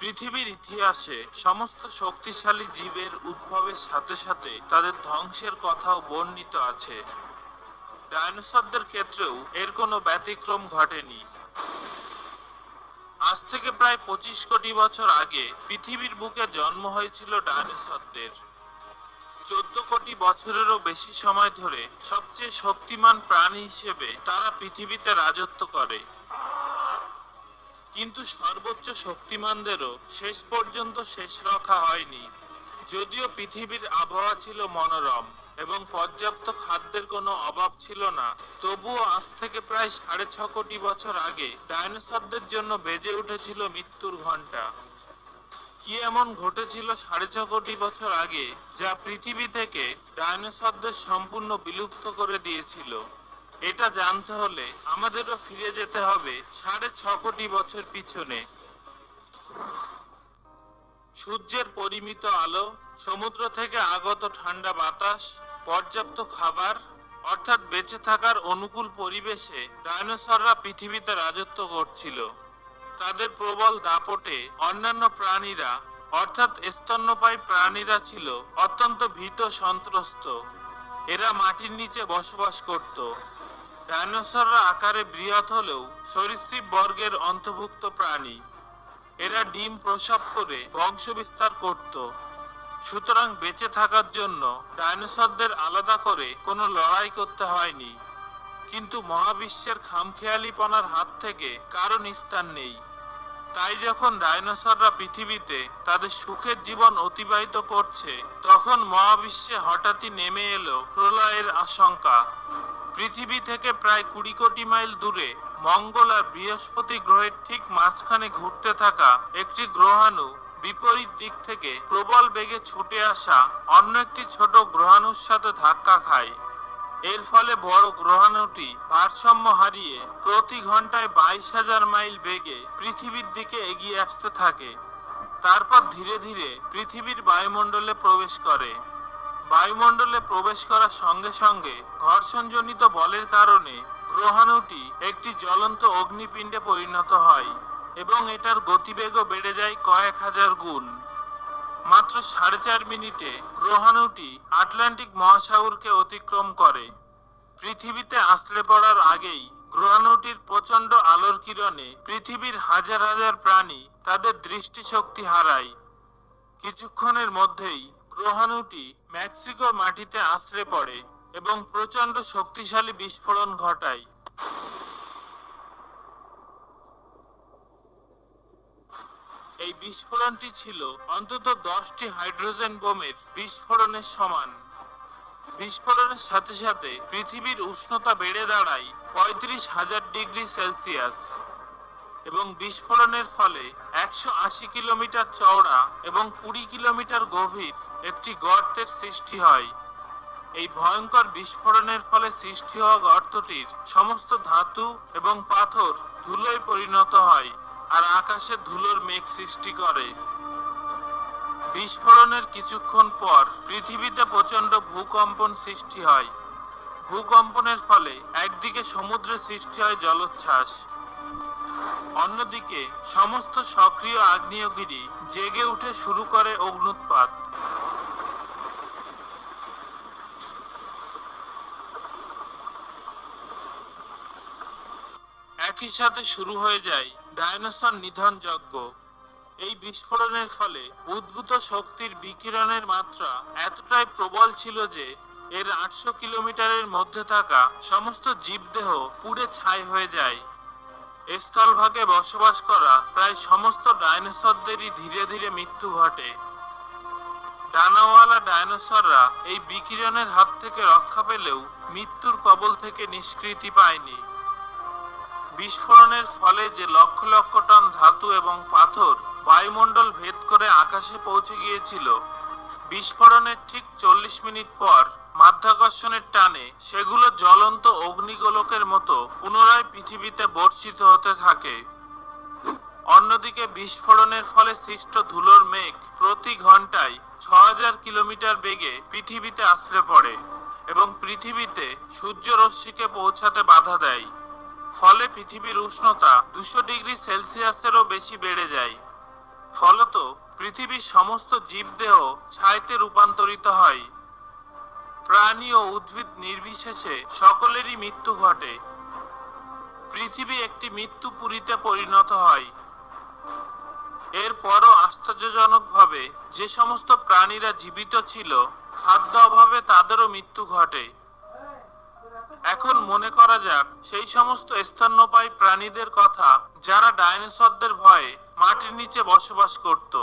পৃথিবীর ইতিহাসে সমস্ত শক্তিশালী জীবের উদ্ভবের সাথে সাথে তাদের ধ্বংসের কথাও বর্ণিত আছে। ডাইনোসরদের ক্ষেত্রেও এর কোনো ব্যতিক্রম ঘটেনি। আজ থেকে প্রায় 25 কোটি বছর আগে পৃথিবীর বুকে জন্ম হয়েছিল ডাইনোসরদের। 14 কোটি বছরেরও বেশি সময় ধরে সবচেয়ে শক্তিমান প্রাণী হিসেবে তারা পৃথিবীতে রাজত্ব করে। কিন্তু সর্বোচ্চ শক্তিমানদেরও শেষ পর্যন্ত শেষ রক্ষা হয়নি। যদিও পৃথিবীর আবহাওয়া ছিল মনোরম এবং পর্যাপ্ত খাদ্যের কোনো অভাব ছিল না, তবুও আজ থেকে প্রায় 6.5 কোটি বছর আগে ডাইনোসরদের জন্য বেজে উঠেছিল মৃত্যুর ঘণ্টা। কি এমন ঘটেছিল 6.5 কোটি বছর আগে যা পৃথিবী থেকে ডাইনোসরদের সম্পূর্ণ বিলুপ্ত করে দিয়েছিল? এটা জানতে হলে আমাদেরও ফিরে যেতে হবে 6.5 কোটি বছর পিছনে। সূর্যের পরিমিত আলো, সমুদ্র থেকে আগত ঠান্ডা বাতাস, পর্যাপ্ত খাবার অর্থাৎ বেঁচে থাকার অনুকূল পরিবেশে ডাইনোসররা পৃথিবীতে রাজত্ব করছিল। তাদের প্রবল দাপটে অন্যান্য প্রাণীরা অর্থাৎ স্তন্যপায়ী প্রাণীরা ছিল অত্যন্ত ভীত সন্ত্রস্ত। এরা মাটির নিচে বসবাস করত। ডাইনোসররা আকারে বৃহৎ হলেও সরীসৃপ বর্গের অন্তর্ভুক্ত প্রাণী। এরা ডিম প্রসব করে বংশবিস্তার করত। সুতরাং বেঁচে থাকার জন্য ডাইনোসরদের আলাদা করে কোনো লড়াই করতে হয়নি। কিন্তু মহাবিশ্বের খামখেয়ালিপনার হাত থেকে কারো নিস্তার নেই। তাই যখন ডাইনোসররা পৃথিবীতে তাদের সুখের জীবন অতিবাহিত করছে, তখন মহাবিশ্বে হঠাৎই নেমে এলো প্রলয়ের আশঙ্কা। পৃথিবী থেকে প্রায় 20 কোটি মাইল দূরে মঙ্গল আর বৃহস্পতি গ্রহের ঠিক মাঝখানে ঘুরতে থাকা একটি গ্রহাণু বিপরীত দিক থেকে প্রবল বেগে ছুটে আসা অন্য একটি ছোট গ্রহাণুর সাথে ধাক্কা খায়। এর ফলে বড় গ্রহাণুটি ভারসাম্য হারিয়ে প্রতি ঘন্টায় 22,000 মাইল বেগে পৃথিবীর দিকে এগিয়ে আসতে থাকে। তারপর ধীরে ধীরে পৃথিবীর বায়ুমণ্ডলে প্রবেশ করে। বায়ুমণ্ডলে প্রবেশ করার সঙ্গে সঙ্গে ঘর্ষণজনিত বলের কারণে গ্রহাণুটি একটি জ্বলন্ত অগ্নিপিণ্ডে পরিণত হয় এবং এটার গতিবেগও বেড়ে যায় কয়েক হাজার গুণ। মাত্র 4.5 মিনিটে গ্রহাণুটি আটলান্টিক মহাসাগরকে অতিক্রম করে। পৃথিবীতে আছড়ে পড়ার আগেই গ্রহাণুটির প্রচণ্ড আলোর কিরণে পৃথিবীর হাজার হাজার প্রাণী তাদের দৃষ্টিশক্তি হারায়। কিছুক্ষণের মধ্যেই গ্রহাণুটি মেক্সিকোর মাটিতে আছড়ে পড়ে এবং প্রচণ্ড শক্তিশালী বিস্ফোরণ ঘটায়। এই বিস্ফোরণটি ছিল অন্তত 10টি হাইড্রোজেন বোমের বিস্ফোরণের সমান। বিস্ফোরণের সাথে সাথে পৃথিবীর উষ্ণতা বেড়ে দাঁড়ায় 35,000 ডিগ্রি সেলসিয়াস এবং বিস্ফোরণের ফলে 180 কিলোমিটার চওড়া এবং 20 কিলোমিটার গভীর একটি গর্তের সৃষ্টি হয়। এই ভয়ঙ্কর বিস্ফোরণের ফলে সৃষ্টি হওয়া গর্তটির সমস্ত ধাতু এবং পাথর ধুলোয় পরিণত হয় আর আকাশে ধুলোর মেঘ সৃষ্টি করে। বিস্ফোরণের কিছুক্ষণ পর পৃথিবীতে প্রচণ্ড ভূকম্পন সৃষ্টি হয়। ভূকম্পনের ফলে একদিকে সমুদ্রে সৃষ্টি হয় জলোচ্ছ্বাস, অন্যদিকে সমস্ত সক্রিয় আগ্নেয়গিরি জেগে উঠে শুরু করে অগ্ন্যুৎপাত। একই সাথে শুরু হয়ে যায় ডাইনোসর নিধন যজ্ঞ। এই বিস্ফোরণের ফলে উদ্ভূত শক্তির বিকিরণের মাত্রা এতটাই প্রবল ছিল যে এর 800 কিলোমিটারের মধ্যে থাকা সমস্ত জীবদেহ পুড়ে ছাই হয়ে যায়। স্থলভাগে বসবাস করা প্রায় সমস্ত ডাইনোসরদেরই ধীরে ধীরে মৃত্যু ঘটে। ডানাওয়ালা ডাইনোসররা এই বিকিরণের হাত থেকে রক্ষা পেলেও মৃত্যুর কবল থেকে নিষ্কৃতি পায়নি। বিস্ফোরণের ফলে যে লক্ষ লক্ষ টন ধাতু এবং পাথর বায়ুমণ্ডল ভেদ করে আকাশে পৌঁছে গিয়েছিল, বিস্ফোরণের ঠিক 40 মিনিট পর মাধ্যাকর্ষণের টানে সেগুলো জ্বলন্ত অগ্নিগোলকের মতো পুনরায় পৃথিবীতে বর্ষিত হতে থাকে। অন্যদিকে বিস্ফোরণের ফলে সৃষ্ট ধুলোর মেঘ প্রতি ঘন্টায় 6,000 কিলোমিটার বেগে পৃথিবীতে আছড়ে পড়ে এবং পৃথিবীতে সূর্যরশ্মিকে পৌঁছাতে বাধা দেয়। ফলে পৃথিবীর উষ্ণতা 200 ডিগ্রি সেলসিয়াসেরও বেশি বেড়ে যায়। ফলত পৃথিবীর সমস্ত জীবদেহ ছাইতে রূপান্তরিত হয়। প্রাণী ও উদ্ভিদ নির্বিশেষে সকলেরই মৃত্যু ঘটে। পৃথিবী একটি মৃত্যুপুরীতে পরিণত হয়। এরপরও আশ্চর্যজনকভাবে যে সমস্ত প্রাণীরা জীবিত ছিল, খাদ্য অভাবে তাদেরও মৃত্যু ঘটে। এখন মনে করা যাক সেই সমস্ত স্তন্যপায়ী প্রাণীদের কথা যারা ডাইনোসরদের ভয়ে মাটির নিচে বসবাস করত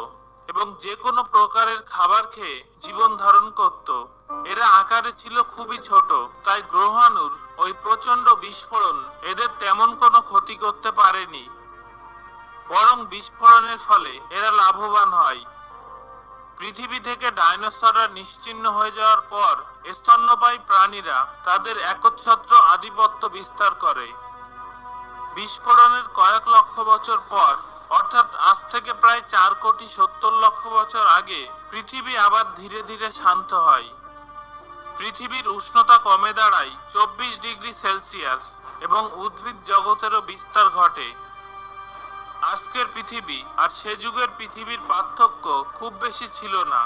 এবং যে কোনো প্রকারের খাবার খেয়ে জীবন ধারণ করত। এরা আকারে ছিল খুবই ছোট, তাই গ্রহাণুর ওই প্রচন্ড বিস্ফোরণ এদের তেমন কোনো ক্ষতি করতে পারেনি, বরং বিস্ফোরণের ফলে এরা লাভবান হয়। পৃথিবী থেকে ডাইনোসররা নিশ্চিহ্ন হয়ে যাওয়ার পর স্তন্যপায়ী প্রাণীরা তাদের একচ্ছত্র আধিপত্য বিস্তার করে। বিস্ফোরণের কয়েক লক্ষ বছর পর, অর্থাৎ আজ থেকে প্রায় 4,70,00,000 বছর আগে, পৃথিবী আবার ধীরে ধীরে শান্ত হয়। পৃথিবীর উষ্ণতা কমে দাঁড়ায় 24°C এবং উদ্ভিদ জগতেরও বিস্তার ঘটে। আজকের পৃথিবী আর সে যুগের পৃথিবীর পার্থক্য খুব বেশি ছিল না।